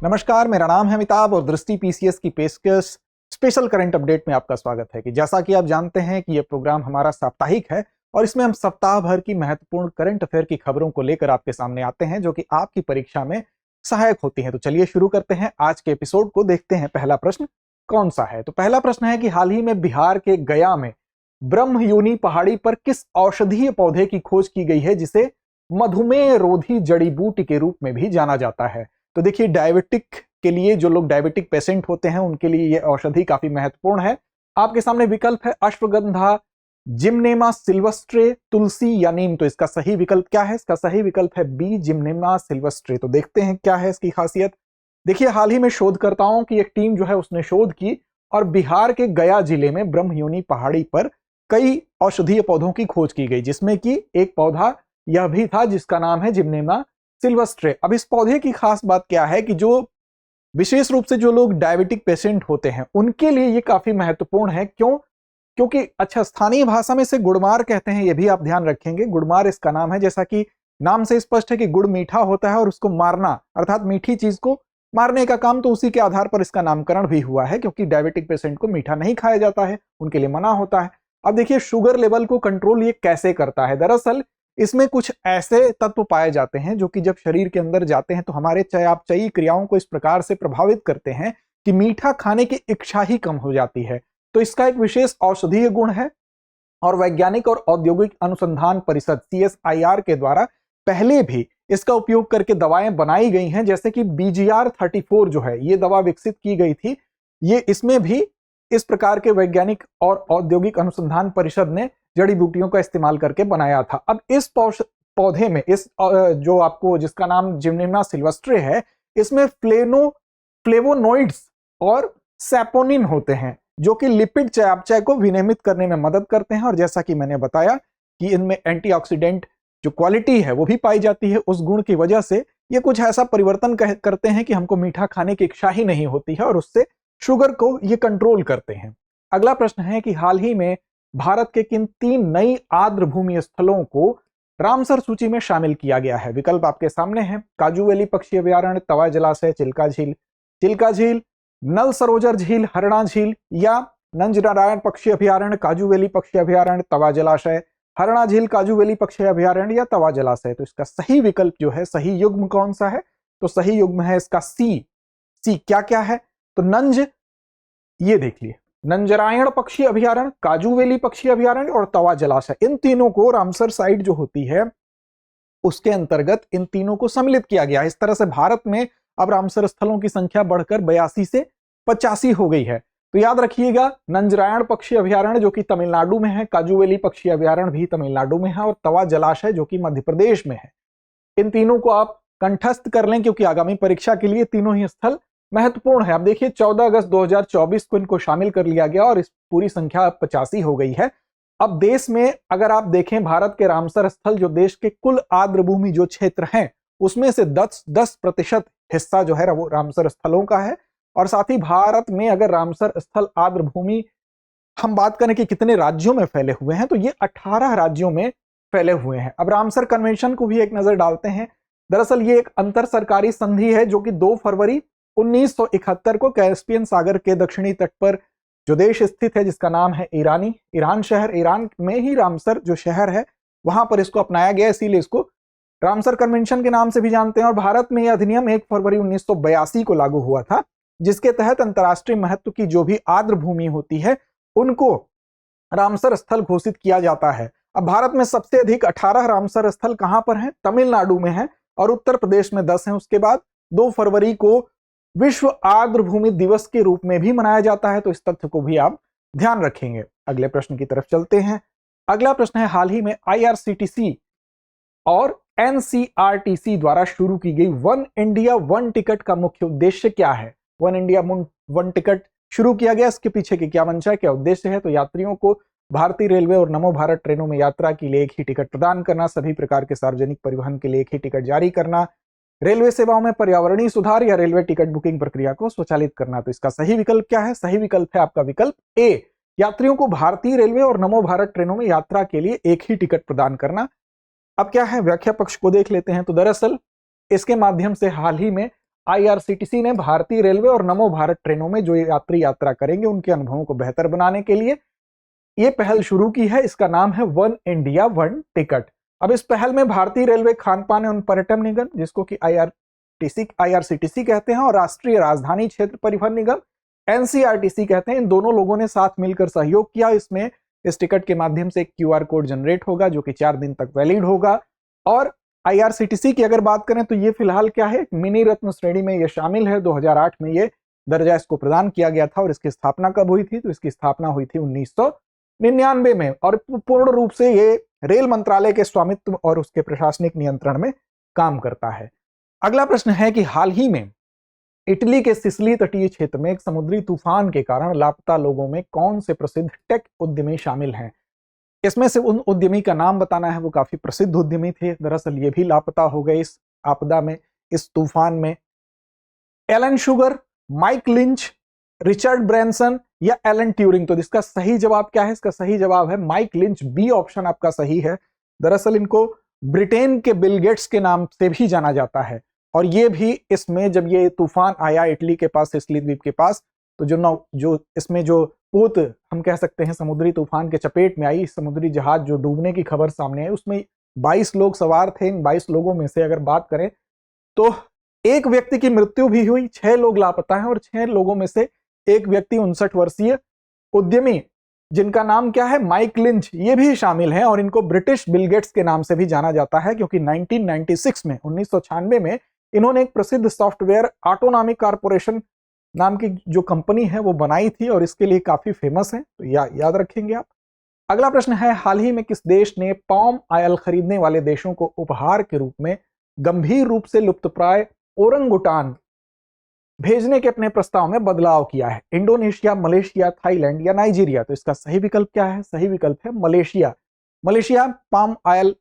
नमस्कार, मेरा नाम है अमिताभ और दृष्टि पीसीएस की पेशकश स्पेशल करंट अपडेट में आपका स्वागत है। कि जैसा कि आप जानते हैं कि यह प्रोग्राम हमारा साप्ताहिक है और इसमें हम सप्ताह भर की महत्वपूर्ण करंट अफेयर की खबरों को लेकर आपके सामने आते हैं जो कि आपकी परीक्षा में सहायक होती हैं। तो चलिए शुरू करते हैं आज के एपिसोड को। देखते हैं पहला प्रश्न कौन सा है। तो पहला प्रश्न है कि हाल ही में बिहार के गया में ब्रह्मयोनी पहाड़ी पर किस औषधीय पौधे की खोज की गई है जिसे मधुमेह रोधी जड़ी बूटी के रूप में भी जाना जाता है। तो देखिए, डायबिटिक के लिए, जो लोग डायबिटिक पेशेंट होते हैं उनके लिए यह औषधि काफी महत्वपूर्ण है। आपके सामने विकल्प है अश्वगंधा, जिम्नेमा सिल्वेस्ट्रे, तुलसी या नीम। तो इसका सही विकल्प क्या है? इसका सही विकल्प है बी, जिम्नेमा सिल्वेस्ट्रे। तो देखते हैं क्या है इसकी खासियत। देखिए, हाल ही में शोधकर्ताओं की एक टीम जो है उसने शोध की और बिहार के गया जिले में ब्रह्मयोनी पहाड़ी पर कई औषधीय पौधों की खोज की गई, जिसमें कि एक पौधा यह भी था जिसका नाम है जिम्नेमा सिल्वेस्ट्रे। अब इस पौधे की खास बात क्या है कि जो विशेष रूप से जो लोग डायबिटिक पेशेंट होते हैं उनके लिए ये काफी महत्वपूर्ण है। क्यों? क्योंकि अच्छा, स्थानीय भाषा में इसे गुड़मार कहते हैं, ये भी आप ध्यान रखेंगे। गुड़मार इसका नाम है। जैसा कि नाम से स्पष्ट है कि गुड़ मीठा होता है और उसको मारना अर्थात मीठी चीज को मारने का काम, तो उसी के आधार पर इसका नामकरण भी हुआ है, क्योंकि डायबिटिक पेशेंट को मीठा नहीं खाया जाता है, उनके लिए मना होता है। अब देखिए, शुगर लेवल को कंट्रोल ये कैसे करता है। दरअसल इसमें कुछ ऐसे तत्व पाए जाते हैं जो कि जब शरीर के अंदर जाते हैं तो हमारे चयापचयी क्रियाओं को इस प्रकार से प्रभावित करते हैं कि मीठा खाने की इच्छा ही कम हो जाती है। तो इसका एक विशेष औषधीय गुण है और वैज्ञानिक और औद्योगिक अनुसंधान परिषद CSIR के द्वारा पहले भी इसका उपयोग करके दवाएं बनाई गई हैं। जैसे कि BGR-34 जो है, ये दवा विकसित की गई थी। ये इसमें भी इस प्रकार के वैज्ञानिक और औद्योगिक अनुसंधान परिषद ने जड़ी बूटियों का इस्तेमाल करके बनाया था। अब इस पौधे में, इस जो आपको जिसका नाम जिम्नेमा सिल्वेस्ट्रे है, इसमें फ्लेवोनोइड्स और सैपोनिन होते हैं जो कि लिपिड चयापचय को विनियमित करने में मदद करते हैं। और जैसा कि मैंने बताया कि इनमें एंटीऑक्सीडेंट जो क्वालिटी है वो भी पाई जाती है। उस गुण की वजह से ये कुछ ऐसा परिवर्तन करते हैं कि हमको मीठा खाने की इच्छा ही नहीं होती है और उससे शुगर को ये कंट्रोल करते हैं। अगला प्रश्न है कि हाल ही में भारत के किन 3 नई आर्द्र भूमि स्थलों को रामसर सूची में शामिल किया गया है। विकल्प आपके सामने हैं। काजू वैली पक्षी अभयारण्य, तवा जलाशय, चिल्का झील, नल सरोवर झील, हरना झील, या नंजनारायण पक्षी अभयारण्य, काजू वैली पक्षी अभयारण्य, तवा जलाशय, हरना झील, काजू वैली पक्षी अभयारण्य या तवा जलाशय। तो इसका सही विकल्प जो है, सही युग्म कौन सा है? तो सही युग्म है इसका सी। क्या क्या है? तो नंज, ये देख लिए, नंजरायण पक्षी अभयारण्य, काजू वैली पक्षी अभयारण्य और तवा जलाशय, इन तीनों को रामसर साइट जो होती है उसके अंतर्गत इन तीनों को सम्मिलित किया गया। इस तरह से भारत में अब रामसर स्थलों की संख्या बढ़कर 82 से 85 हो गई है। तो याद रखिएगा, नंजरायण पक्षी अभयारण्य जो कि तमिलनाडु में है, काजू वैली पक्षी अभयारण्य भी तमिलनाडु में है और तवा जलाशय जो कि मध्य प्रदेश में है। इन तीनों को आप कंठस्थ कर लें क्योंकि आगामी परीक्षा के लिए तीनों ही स्थल महत्वपूर्ण है। अब देखिए, 14 अगस्त 2024 को इनको शामिल कर लिया गया और इस पूरी संख्या 85 हो गई है। अब देश में अगर आप देखें, भारत के रामसर स्थल जो देश के कुल आर्द्र भूमि जो क्षेत्र हैं उसमें से 10% हिस्सा जो है वो रामसर स्थलों का है। और साथ ही भारत में अगर रामसर स्थल आर्द्र भूमि हम बात करें कि कितने राज्यों में फैले हुए हैं, तो ये 18 राज्यों में फैले हुए हैं। अब रामसर कन्वेंशन को भी एक नजर डालते हैं। दरअसल ये एक अंतर सरकारी संधि है जो कि 2 फरवरी 1971 को कैस्पियन सागर के दक्षिणी तट पर जो देश स्थित है जिसका नाम है ईरान शहर, ईरान में ही रामसर जो शहर है वहां पर इसको अपनाया गया, इसीलिए इसको रामसर कन्वेंशन के नाम से भी जानते हैं। और भारत में यह अधिनियम 1 फरवरी 1982 को लागू हुआ था, जिसके तहत अंतर्राष्ट्रीय महत्व की जो भी आर्द्र भूमि होती है उनको रामसर स्थल घोषित किया जाता है। अब भारत में सबसे अधिक 18 रामसर स्थल कहां पर हैं? तमिलनाडु में है और उत्तर प्रदेश में 10 हैं। उसके बाद 2 फरवरी को विश्व आर्द्र भूमि दिवस के रूप में भी मनाया जाता है, तो इस तथ्य को भी आप ध्यान रखेंगे। अगले प्रश्न की तरफ चलते हैं। अगला प्रश्न है, हाल ही में IRCTC और NCRTC द्वारा शुरू की गई वन इंडिया वन टिकट का मुख्य उद्देश्य क्या है? वन इंडिया वन टिकट शुरू किया गया, इसके पीछे की क्या मंशा है, क्या उद्देश्य है? तो यात्रियों को भारतीय रेलवे और नमो भारत ट्रेनों में यात्रा के लिए एक ही टिकट प्रदान करना, सभी प्रकार के सार्वजनिक परिवहन के लिए एक ही टिकट जारी करना, रेलवे सेवाओं में पर्यावरणीय सुधार या रेलवे टिकट बुकिंग प्रक्रिया को स्वचालित करना। तो इसका सही विकल्प क्या है? सही विकल्प है आपका विकल्प ए, यात्रियों को भारतीय रेलवे और नमो भारत ट्रेनों में यात्रा के लिए एक ही टिकट प्रदान करना। अब क्या है, व्याख्या पक्ष को देख लेते हैं। तो दरअसल इसके माध्यम से हाल ही में IRCTC ने भारतीय रेलवे और नमो भारत ट्रेनों में जो यात्री यात्रा करेंगे उनके अनुभवों को बेहतर बनाने के लिए ये पहल शुरू की है। इसका नाम है वन इंडिया वन टिकट। अब इस पहल में भारतीय रेलवे, खान पान एवं पर्यटन निगम, जिसको कि IRCTC कहते हैं, और राष्ट्रीय राजधानी क्षेत्र परिवहन निगम NCRTC कहते हैं, इन दोनों लोगों ने साथ मिलकर सहयोग किया। इसमें इस टिकट के माध्यम से एक QR कोड जनरेट होगा जो कि 4 दिन तक वैलिड होगा। और IRCTC की अगर बात करें तो ये फिलहाल क्या है, मिनी रत्न श्रेणी में ये शामिल है। 2008 में ये दर्जा इसको प्रदान किया गया था। और इसकी स्थापना कब हुई थी, तो इसकी स्थापना हुई थी 1999 में। और पूर्ण रूप से ये रेल मंत्रालय के स्वामित्व और उसके प्रशासनिक नियंत्रण में काम करता है। अगला प्रश्न है कि हाल ही में इटली के सिसिली तटीय क्षेत्र में एक समुद्री तूफान के कारण लापता लोगों में कौन से प्रसिद्ध टेक उद्यमी शामिल हैं। इसमें से उन उद्यमी का नाम बताना है, वो काफी प्रसिद्ध उद्यमी थे। दरअसल ये भी लापता हो गए इस आपदा में, इस तूफान में। Alan Sugar, Mike Lynch, Richard Branson या एलन ट्यूरिंग। तो इसका सही जवाब क्या है? इसका सही जवाब है माइक लिंच। बी ऑप्शन आपका सही है। दरअसल इनको ब्रिटेन के बिल गेट्स के नाम से भी जाना जाता है। और ये भी इसमें जब ये तूफान आया इटली के पास, सिसिली द्वीप के पास, तो जो इसमें जो पोत हम कह सकते हैं समुद्री तूफान के चपेट में आई, समुद्री जहाज जो डूबने की खबर सामने आई, उसमें 22 लोग सवार थे। इन 22 लोगों में से अगर बात करें तो एक व्यक्ति की मृत्यु भी हुई, 6 लोग लापता हैं। और 6 लोगों में से एक व्यक्ति 59 वर्षीय उद्यमी जिनका नाम क्या है, माइक लिंच, ये भी शामिल हैं। और इनको ब्रिटिश बिल गेट्स के नाम से भी जाना जाता है, क्योंकि 1996 में इन्होंने एक प्रसिद्ध सॉफ्टवेयर ऑटोनॉमी कॉर्पोरेशन नाम की जो कंपनी है वो बनाई थी, और इसके लिए काफी फेमस है। तो याद रखेंगे आप। अगला प्रश्न है, हाल ही में किस देश ने पाम ऑयल खरीदने वाले देशों को उपहार के रूप में गंभीर रूप से लुप्तप्राय ओरंगुटान भेजने के अपने प्रस्ताव में बदलाव किया है? इंडोनेशिया, मलेशिया, थाईलैंड या नाइजीरिया। तो इसका सही विकल्प क्या है? सही विकल्प है मलेशिया। मलेशिया पाम ऑयल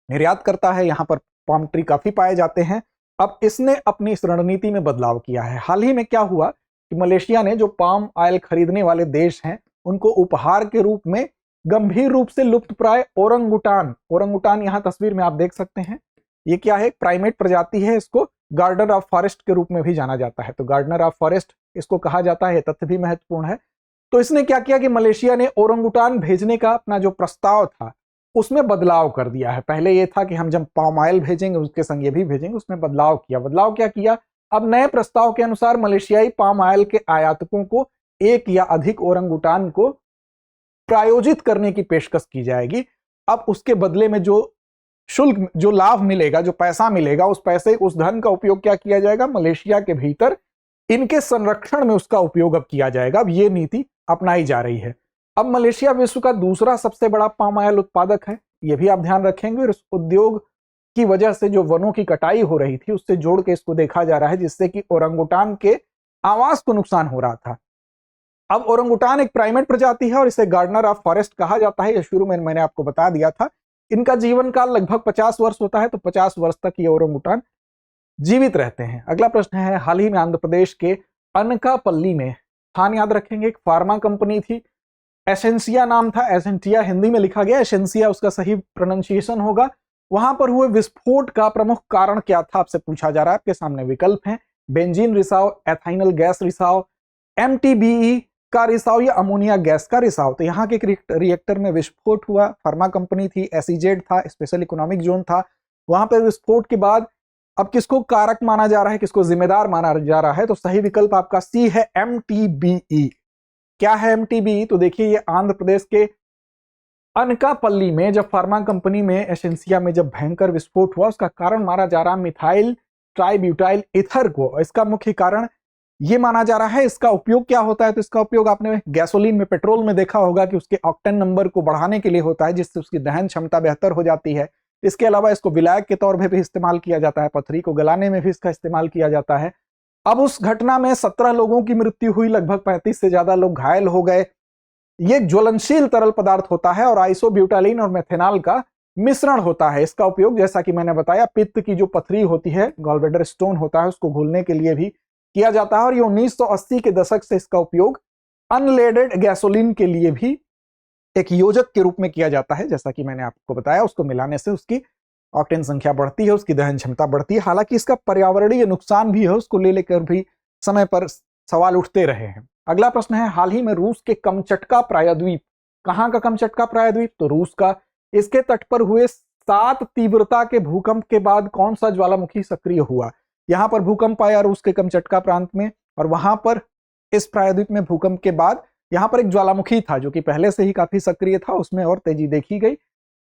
निर्यात करता है, यहाँ पर पाम ट्री काफी पाए जाते हैं। अब इसने अपनी इस रणनीति में बदलाव किया है। हाल ही में क्या हुआ कि मलेशिया ने जो पाम ऑयल खरीदने वाले देश हैं उनको उपहार के रूप में गंभीर रूप से लुप्तप्राय ओरंगुटान यहाँ तस्वीर में आप देख सकते हैं, ये क्या है, प्राइमेट प्रजाति है। इसको गार्डनर ऑफ फॉरेस्ट के रूप में भी जाना जाता है। तो गार्डनर ऑफ फॉरेस्ट इसको कहा जाता है, तथ्य भी महत्वपूर्ण है। तो इसने क्या किया कि मलेशिया ने ओरंगुटान भेजने का अपना जो प्रस्ताव था उसमें बदलाव कर दिया है। पहले ये था कि हम जब पाम ऑयल भेजेंगे उसके संग ये भी भेजेंगे, उसमें बदलाव किया। बदलाव क्या किया? अब नए प्रस्ताव के अनुसार मलेशियाई पाम ऑयल के आयातकों को एक या अधिक ओरंगुटान को प्रायोजित करने की पेशकश की जाएगी। अब उसके बदले में जो शुल्क, जो लाभ मिलेगा, जो पैसा मिलेगा, उस पैसे, उस धन का उपयोग क्या किया जाएगा? मलेशिया के भीतर इनके संरक्षण में उसका उपयोग अब किया जाएगा। अब ये नीति अपनाई जा रही है। अब मलेशिया विश्व का दूसरा सबसे बड़ा पाम ऑयल उत्पादक है, ये भी आप ध्यान रखेंगे। और इस उद्योग की वजह से जो वनों की कटाई हो रही थी उससे जोड़ के इसको देखा जा रहा है, जिससे कि ओरंगुटान के आवास को नुकसान हो रहा था। अब ओरंगुटान एक प्राइमेट प्रजाति है और इसे गार्डनर ऑफ फॉरेस्ट कहा जाता है। ये शुरू में मैंने आपको बता दिया था। इनका जीवन काल लगभग 50 वर्ष होता है, तो 50 वर्ष तक ये ओरंगुटान जीवित रहते हैं। अगला प्रश्न है, हाल ही में आंध्र प्रदेश के अनकापल्ली में, स्थान याद रखेंगे, एक फार्मा कंपनी थी, एसेंसिया नाम था। एसेंटिया हिंदी में लिखा गया, एसेंसिया उसका सही प्रोनाउंसिएशन होगा। वहां पर हुए विस्फोट का प्रमुख कारण क्या था, आपसे पूछा जा रहा है। आपके सामने विकल्प हैं, बेंजीन रिसाव, एथाइनल गैस रिसाव, MTBE का रिसाव या अमोनिया गैस का रिसाव। तो यहाँ के रिएक्टर में विस्फोट हुआ, फार्मा कंपनी थी, SEZ था, स्पेशल इकोनॉमिक जोन था। वहां पर विस्फोट के बाद अब किसको कारक माना जा रहा है, किसको जिम्मेदार माना जा रहा है? तो सही विकल्प आपका सी है, MTBE। क्या है MTBE? तो देखिए, ये आंध्र प्रदेश के अनकापल्ली में जब फार्मा कंपनी में, एसेंसिया में जब भयंकर विस्फोट हुआ, उसका कारण माना जा रहा मिथाइल ट्राइब्यूटाइल ईथर को। इसका मुख्य कारण ये माना जा रहा है। इसका उपयोग क्या होता है? तो इसका उपयोग आपने गैसोलीन में, पेट्रोल में देखा होगा कि उसके ऑक्टेन नंबर को बढ़ाने के लिए होता है, जिससे उसकी दहन क्षमता बेहतर हो जाती है। इसके अलावा इसको विलायक के तौर पर भी इस्तेमाल किया जाता है, पथरी को गलाने में भी इसका इस्तेमाल किया जाता है। अब उस घटना में 17 लोगों की मृत्यु हुई, लगभग 35 से ज्यादा लोग घायल हो गए। ये ज्वलनशील तरल पदार्थ होता है और आइसोब्यूटालीन और मेथेनॉल का मिश्रण होता है। इसका उपयोग, जैसा कि मैंने बताया, पित्त की जो पथरी होती है, गॉलब्लैडर स्टोन होता है, उसको घोलने के लिए भी किया जाता है। और ये 1980 के दशक से इसका उपयोग अनलेडेड गैसोलीन के लिए भी एक योजक के रूप में किया जाता है। जैसा कि मैंने आपको बताया, उसको मिलाने से उसकी ऑक्टेन संख्या बढ़ती है, उसकी दहन क्षमता बढ़ती है। हालांकि इसका पर्यावरणीय नुकसान भी है, उसको ले लेकर भी समय पर सवाल उठते रहे हैं। अगला प्रश्न है, हाल ही में रूस के कमचटका प्रायद्वीप, कहां का कमचटका प्रायद्वीप? तो रूस का। इसके तट पर हुए 7 तीव्रता के भूकंप के बाद कौन सा ज्वालामुखी सक्रिय हुआ? यहां पर भूकंप आया रूस के कमचटका प्रांत में, और वहां पर इस प्रायद्वीप में भूकंप के बाद यहां पर एक ज्वालामुखी था जो कि पहले से ही काफी सक्रिय था, उसमें और तेजी देखी गई।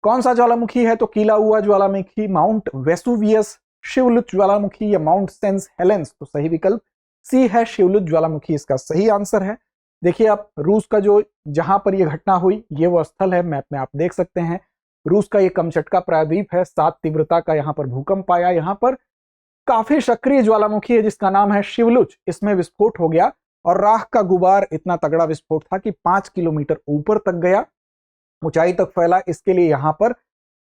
कौन सा ज्वालामुखी है? तो कीलाउआ ज्वालामुखी, माउंट वेसुवियस, शिवलुच ज्वालामुखी या माउंट सेंट हेलेंस? तो सही विकल्प सी है, शिवलुच ज्वालामुखी इसका सही आंसर है। देखिए आप, रूस का जो जहां पर यह घटना हुई ये वो स्थल है, मैप में आप देख सकते हैं। रूस का ये कमचटका प्रायद्वीप है, 7 तीव्रता का यहाँ पर भूकंप आया। यहाँ पर काफी सक्रिय ज्वालामुखी है जिसका नाम है शिवलुच। इसमें विस्फोट हो गया और राख का गुबार इतना तगड़ा विस्फोट था कि 5 किलोमीटर ऊपर तक गया, ऊंचाई तक फैला। इसके लिए यहाँ पर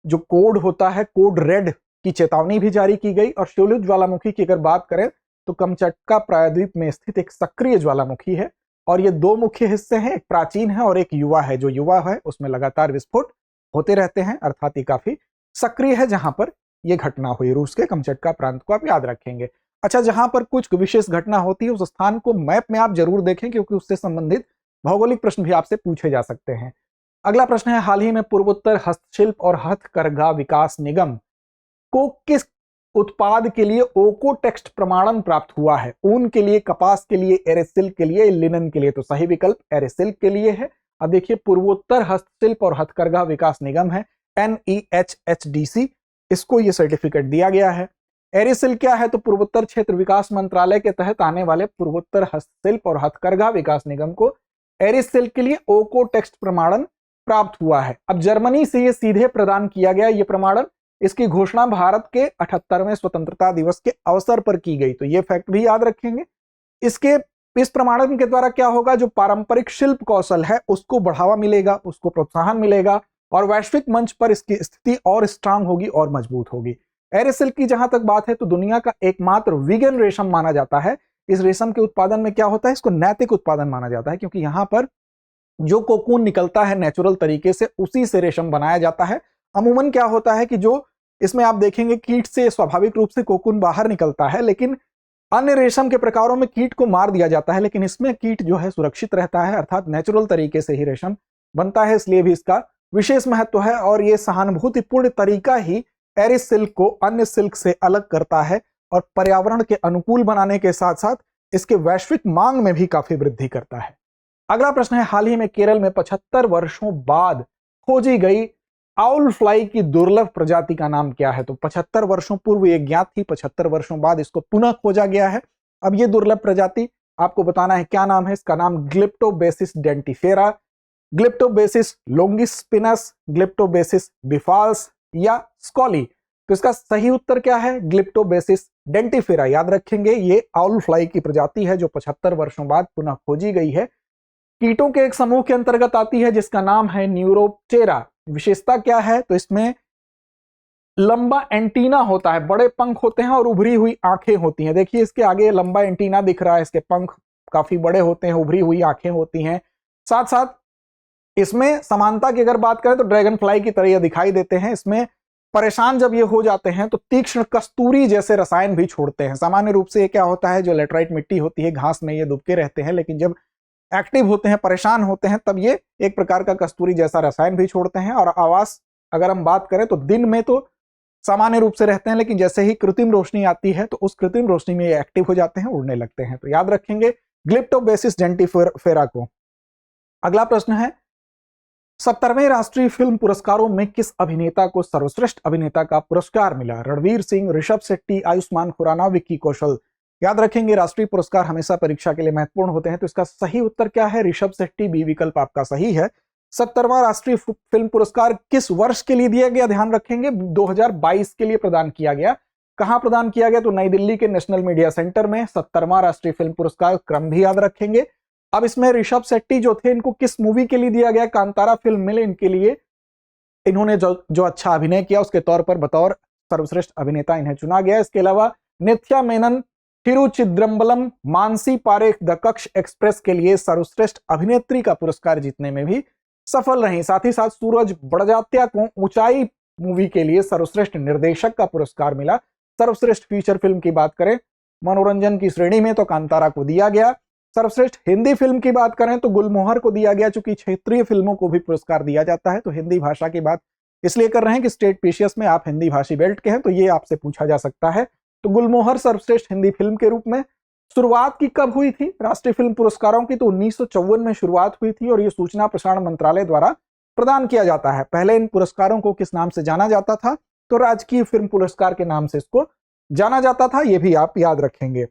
जो कोड होता है, कोड रेड की चेतावनी भी जारी की गई। और शिवलुच ज्वालामुखी की अगर बात करें तो कमचटका प्रायद्वीप में स्थित एक सक्रिय ज्वालामुखी है, और ये 2 मुख्य हिस्से हैं, एक प्राचीन है और एक युवा है। जो युवा है उसमें लगातार विस्फोट होते रहते हैं, अर्थात ये काफी सक्रिय है जहां पर यह घटना हुई। रूस के कमचटका प्रांत को आप याद रखेंगे। अच्छा, जहां पर कुछ विशेष घटना होती है उस स्थान को मैप में आप जरूर देखें, क्योंकि उससे संबंधित भौगोलिक प्रश्न भी आपसे पूछे जा सकते हैं। अगला प्रश्न है, हाल ही में पूर्वोत्तर हस्तशिल्प और हथकरघा विकास निगम को किस उत्पाद के लिए ओकोटेक्स्ट प्रमाणन प्राप्त हुआ है? ऊन के लिए, कपास के लिए, एरेसिल्क के लिए, लिनन के लिए? तो सही विकल्प एरेसिल्क के लिए है। अब देखिए, पूर्वोत्तर हस्तशिल्प और हथकरघा विकास निगम है, NEHHDC, इसको ये सर्टिफिकेट दिया गया है। एरेसिल्क क्या है? तो पूर्वोत्तर क्षेत्र विकास मंत्रालय के तहत आने वाले पूर्वोत्तर हस्तशिल्प और हथकरघा विकास निगम को एरेसिल्क के लिए ओकोटेक्स्ट प्रमाणन प्राप्त हुआ है। अब जर्मनी से ये सीधे प्रदान किया गया ये प्रमाणन। इसकी घोषणा भारत के 78वें स्वतंत्रता दिवस के अवसर पर की गई, तो ये फैक्ट भी याद रखेंगे। इस प्रमाणन के द्वारा क्या होगा? जो पारंपरिक शिल्प कौशल है उसको बढ़ावा मिलेगा, उसको प्रोत्साहन मिलेगा, और वैश्विक मंच पर इसकी स्थिति और स्ट्रांग होगी और मजबूत होगी। एरेसिल्क की जहां तक बात है तो दुनिया का एकमात्र वीगन रेशम माना जाता है। इस रेशम के उत्पादन में क्या होता है? इसको नैतिक उत्पादन माना जाता है, क्योंकि यहाँ पर जो कोकून निकलता है नेचुरल तरीके से, उसी से रेशम बनाया जाता है। अमूमन क्या होता है कि जो इसमें आप देखेंगे कीट से स्वाभाविक रूप से कोकून बाहर निकलता है, लेकिन अन्य रेशम के प्रकारों में कीट को मार दिया जाता है, लेकिन इसमें कीट जो है सुरक्षित रहता है, अर्थात नेचुरल तरीके से ही रेशम बनता है, इसलिए भी इसका विशेष महत्व है। और ये सहानुभूतिपूर्ण तरीका ही एरेसिल्क को अन्य सिल्क से अलग करता है और पर्यावरण के अनुकूल बनाने के साथ साथ इसके वैश्विक मांग में भी काफी वृद्धि करता है। अगला प्रश्न है, हाल ही में केरल में 75 वर्षों बाद खोजी गई आउल फ्लाई की दुर्लभ प्रजाति का नाम क्या है? तो 75 वर्षों पूर्व ये ज्ञात थी, 75 वर्षों बाद इसको पुनः खोजा गया है। अब ये दुर्लभ प्रजाति आपको बताना है क्या नाम है। इसका नाम ग्लिप्टोबेसिस डेंटिफेरा, ग्लिप्टोबेसिस लोंगिस्पिनस, ग्लिप्टोबेसिस बिफाल्स या स्कॉली? तो इसका सही उत्तर क्या है? ग्लिप्टोबेसिस डेंटिफेरा। याद रखेंगे, ये आउल फ्लाई की प्रजाति है जो 75 वर्षों बाद पुनः खोजी गई है। कीटों के एक समूह के अंतर्गत आती है जिसका नाम है न्यूरोप्टेरा। विशेषता क्या है? तो इसमें लंबा एंटीना होता है, बड़े पंख होते हैं और उभरी हुई आंखें होती हैं। देखिए इसके आगे लंबा एंटीना दिख रहा है, इसके पंख काफी बड़े होते हैं, उभरी हुई आंखें होती हैं। साथ साथ इसमें समानता की अगर बात करें तो ड्रैगन फ्लाई की तरह ये दिखाई देते हैं। इसमें परेशान जब ये हो जाते हैं तो तीक्ष्ण कस्तूरी जैसे रसायन भी छोड़ते हैं। सामान्य रूप से ये क्या होता है, जो लेटराइट मिट्टी होती है, घास में ये दुबके रहते हैं, लेकिन जब एक्टिव होते हैं, परेशान होते हैं, तब ये एक प्रकार का कस्तूरी जैसा रसायन भी छोड़ते हैं। और आवास अगर हम बात करें तो दिन में तो सामान्य रूप से रहते हैं, लेकिन जैसे ही कृत्रिम रोशनी आती है तो उस कृत्रिम रोशनी में ये एक्टिव हो जाते हैं, उड़ने लगते हैं। तो याद रखेंगे ग्लिप्टोबेसिस डेंटिफेरा को। अगला प्रश्न है, 70वें राष्ट्रीय फिल्म पुरस्कारों में किस अभिनेता को सर्वश्रेष्ठ अभिनेता का पुरस्कार मिला? रणवीर सिंह, ऋषभ शेट्टी, आयुष्मान खुराना, विक्की कौशल? याद रखेंगे राष्ट्रीय पुरस्कार हमेशा परीक्षा के लिए महत्वपूर्ण होते हैं, तो इसका सही उत्तर क्या है? ऋषभ शेट्टी, बी विकल्प आपका सही है। 70वां राष्ट्रीय फिल्म पुरस्कार किस वर्ष के लिए दिया गया? ध्यान रखेंगे 2022 के लिए प्रदान किया गया। कहां प्रदान किया गया? तो नई दिल्ली के नेशनल मीडिया सेंटर में 70वां राष्ट्रीय फिल्म पुरस्कार। क्रम भी याद रखेंगे। अब इसमें ऋषभ शेट्टी जो थे, इनको किस मूवी के लिए दिया गया? कांतारा फिल्म में इनके लिए इन्होंने जो अच्छा अभिनय किया उसके तौर पर बतौर सर्वश्रेष्ठ अभिनेता इन्हें चुना गया। इसके अलावा नित्या मेनन तिरुचिदम्बरम, मानसी पारेख द कक्ष एक्सप्रेस के लिए सर्वश्रेष्ठ अभिनेत्री का पुरस्कार जीतने में भी सफल रही। साथ ही साथ सूरज बड़जात्या को ऊंचाई मूवी के लिए सर्वश्रेष्ठ निर्देशक का पुरस्कार मिला। सर्वश्रेष्ठ फीचर फिल्म की बात करें मनोरंजन की श्रेणी में तो कांतारा को दिया गया। सर्वश्रेष्ठ हिंदी फिल्म की बात करें तो गुलमोहर को दिया गया, चूंकि क्षेत्रीय फिल्मों को भी पुरस्कार दिया जाता है तो हिंदी भाषा की बात इसलिए कर रहे हैं कि स्टेट पीसीएस में आप हिंदी भाषी बेल्ट के हैं तो ये आपसे पूछा जा सकता है। तो गुलमोहर सर्वश्रेष्ठ हिंदी फिल्म के रूप में। शुरुआत की कब हुई थी राष्ट्रीय फिल्म पुरस्कारों की? तो 1954 में शुरुआत हुई थी और ये सूचना प्रसारण मंत्रालय द्वारा प्रदान किया जाता है। पहले इन पुरस्कारों को किस नाम से जाना जाता था? तो राजकीय फिल्म पुरस्कार के नाम से इसको जाना जाता था, ये भी आप याद रखेंगे।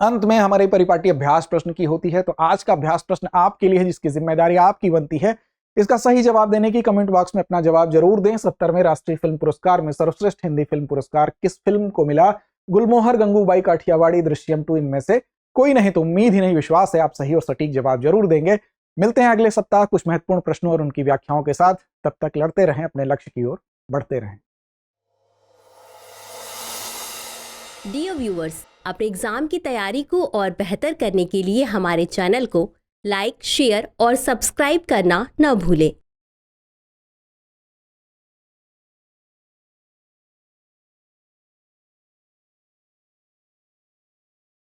अंत में हमारे परिपाटी अभ्यास प्रश्न की होती है, तो आज का अभ्यास प्रश्न आपके लिए है जिसकी जिम्मेदारी आपकी बनती है इसका सही जवाब देने की। कमेंट बॉक्स में अपना जवाब जरूर दें। 70वें राष्ट्रीय फिल्म पुरस्कार में सर्वश्रेष्ठ हिंदी फिल्म पुरस्कार किस फिल्म को मिला? गुलमोहर, गंगूबाई काठियावाड़ी, दृश्यम 2 इनमें से कोई नहीं। तो उम्मीद ही नहीं विश्वास है आप सही और सटीक जवाब जरूर देंगे। मिलते हैं अगले सप्ताह कुछ महत्वपूर्ण प्रश्नों और उनकी व्याख्याओं के साथ। तब तक लड़ते रहें, अपने लक्ष्य की ओर बढ़ते रहें। डियर व्यूअर्स, अपने एग्जाम की तैयारी को और बेहतर करने के लिए हमारे चैनल को लाइक, शेयर और सब्सक्राइब करना न भूलें।